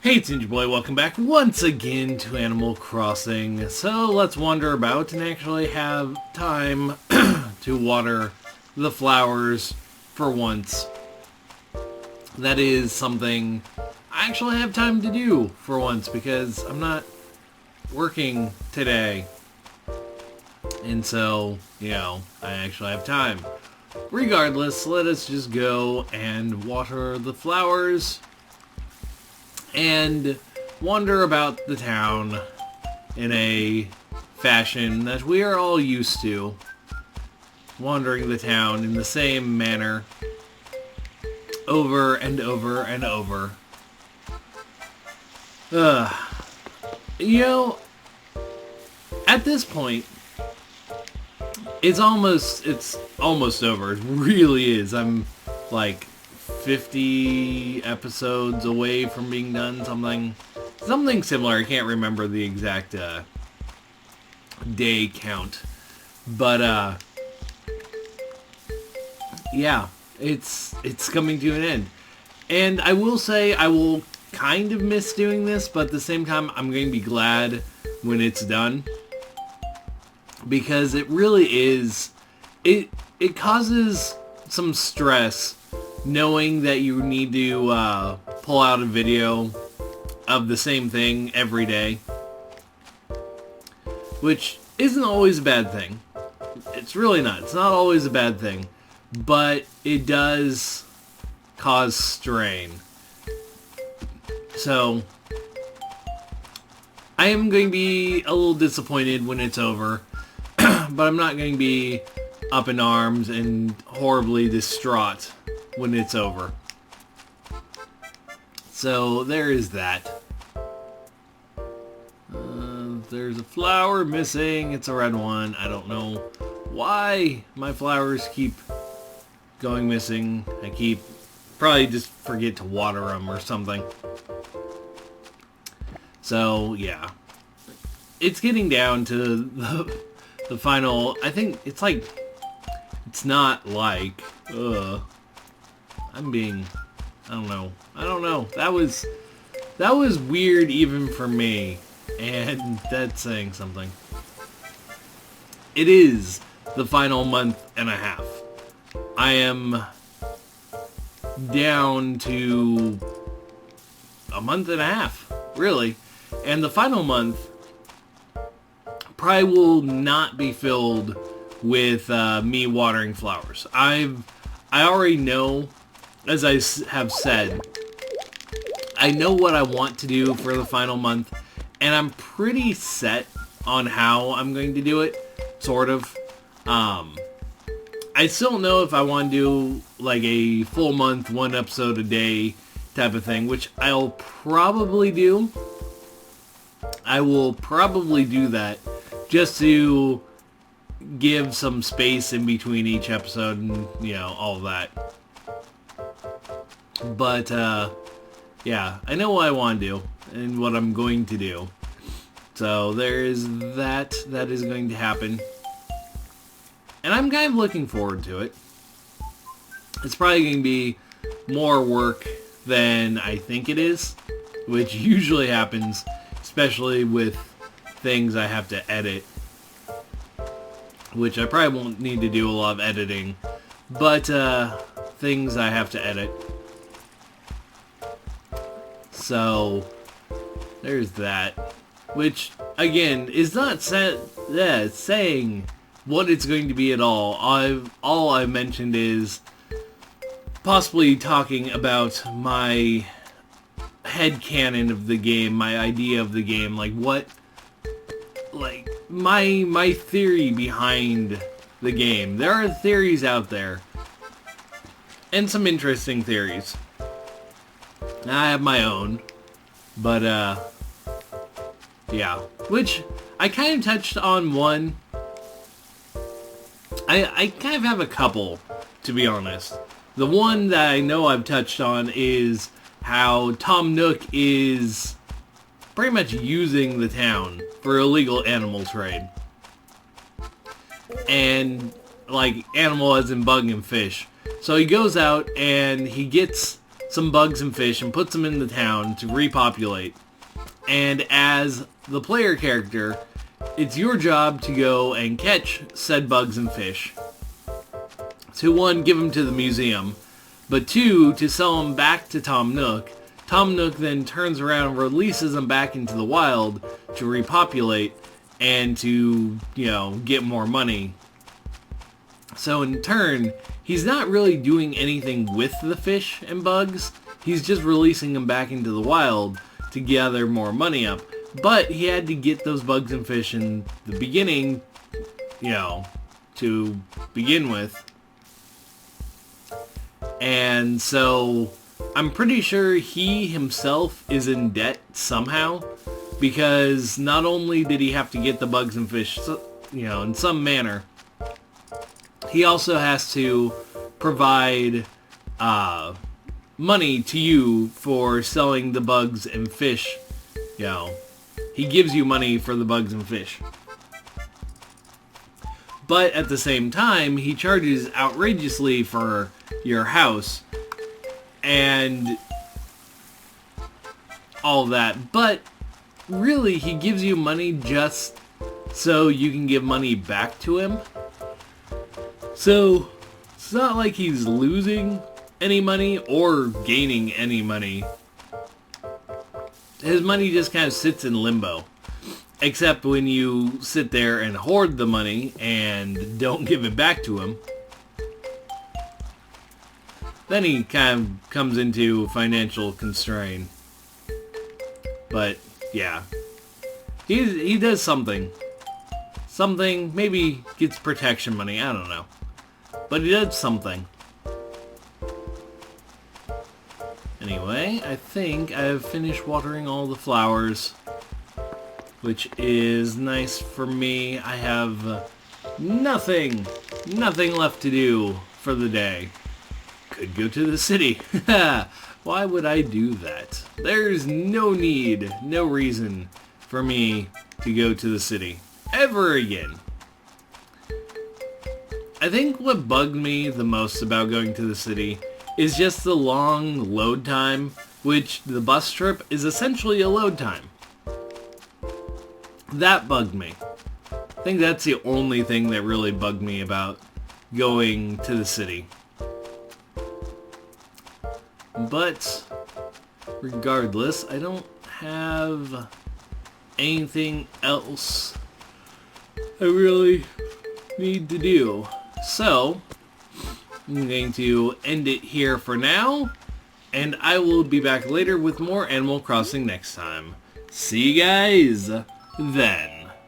Hey, it's Ninja Boy, welcome back once again to Animal Crossing. So let's wander about and actually have time to water the flowers for once. That is something I actually have time to do for once because I'm not working today. And so, I actually have time. Regardless, let us just go and water the flowers and wander about the town in a fashion that we are all used to. Wandering the town in the same manner over and over and over. At this point, it's almost over. It really is. I'm like 50 episodes away from being done, something similar. I can't remember the exact day count, but yeah, it's coming to an end. And I will say I will kind of miss doing this, but at the same time I'm going to be glad when it's done, because it really is, it causes some stress knowing that you need to pull out a video of the same thing every day, which isn't always a bad thing. It's really not. It's not always a bad thing, but it does cause strain. So I am going to be a little disappointed when it's over, but I'm not going to be up in arms and horribly distraught when it's over. So there is that. There's a flower missing. It's a red one. I don't know why my flowers keep going missing. I probably just forget to water them or something. So yeah, it's getting down to the final. I think it's like, it's not like, I don't know. That was weird even for me, and that's saying something. It is the final month and a half. I am down to a month and a half, really. And the final month probably will not be filled with me watering flowers. I already know, as I have said, I know what I want to do for the final month, and I'm pretty set on how I'm going to do it, sort of. I still don't know if I want to do like a full month, one episode a day type of thing, which I'll probably do. I will probably do that just to give some space in between each episode and, all of that. But, yeah, I know what I want to do and what I'm going to do. So there is that is going to happen. And I'm kind of looking forward to it. It's probably going to be more work than I think it is, which usually happens, especially with things I have to edit, which I probably won't need to do a lot of editing, but things I have to edit. So there's that, which again is not saying what it's going to be at all. All I've mentioned is possibly talking about my headcanon of the game, my idea of the game, my theory behind the game. There are theories out there, and some interesting theories. I have my own, but yeah, which I kind of touched on one. I kind of have a couple, to be honest. The one that I know I've touched on is how Tom Nook is pretty much using the town for illegal animal trade. And, like, animal as in bug and fish. So he goes out and he gets some bugs and fish and puts them in the town to repopulate. And as the player character, it's your job to go and catch said bugs and fish. To one, give them to the museum, but two, to sell them back to Tom Nook. Tom Nook then turns around and releases them back into the wild to repopulate and to, get more money. So in turn, he's not really doing anything with the fish and bugs. He's just releasing them back into the wild to gather more money up. But he had to get those bugs and fish in the beginning, to begin with. And so I'm pretty sure he himself is in debt somehow, because not only did he have to get the bugs and fish, in some manner, he also has to provide money to you for selling the bugs and fish. He gives you money for the bugs and fish. But at the same time, he charges outrageously for your house and all that. But really, he gives you money just so you can give money back to him. So it's not like he's losing any money or gaining any money. His money just kind of sits in limbo. Except when you sit there and hoard the money and don't give it back to him. Then he kind of comes into financial constraint. But, yeah. He does something. Something, maybe gets protection money, I don't know. But he does something. Anyway, I think I've finished watering all the flowers, which is nice for me. I have nothing left to do for the day. Could go to the city. Why would I do that? There's no need, no reason for me to go to the city ever again. I think what bugged me the most about going to the city is just the long load time, which the bus trip is essentially a load time. That bugged me. I think that's the only thing that really bugged me about going to the city. But regardless, I don't have anything else I really need to do. So, I'm going to end it here for now, and I will be back later with more Animal Crossing next time. See you guys then.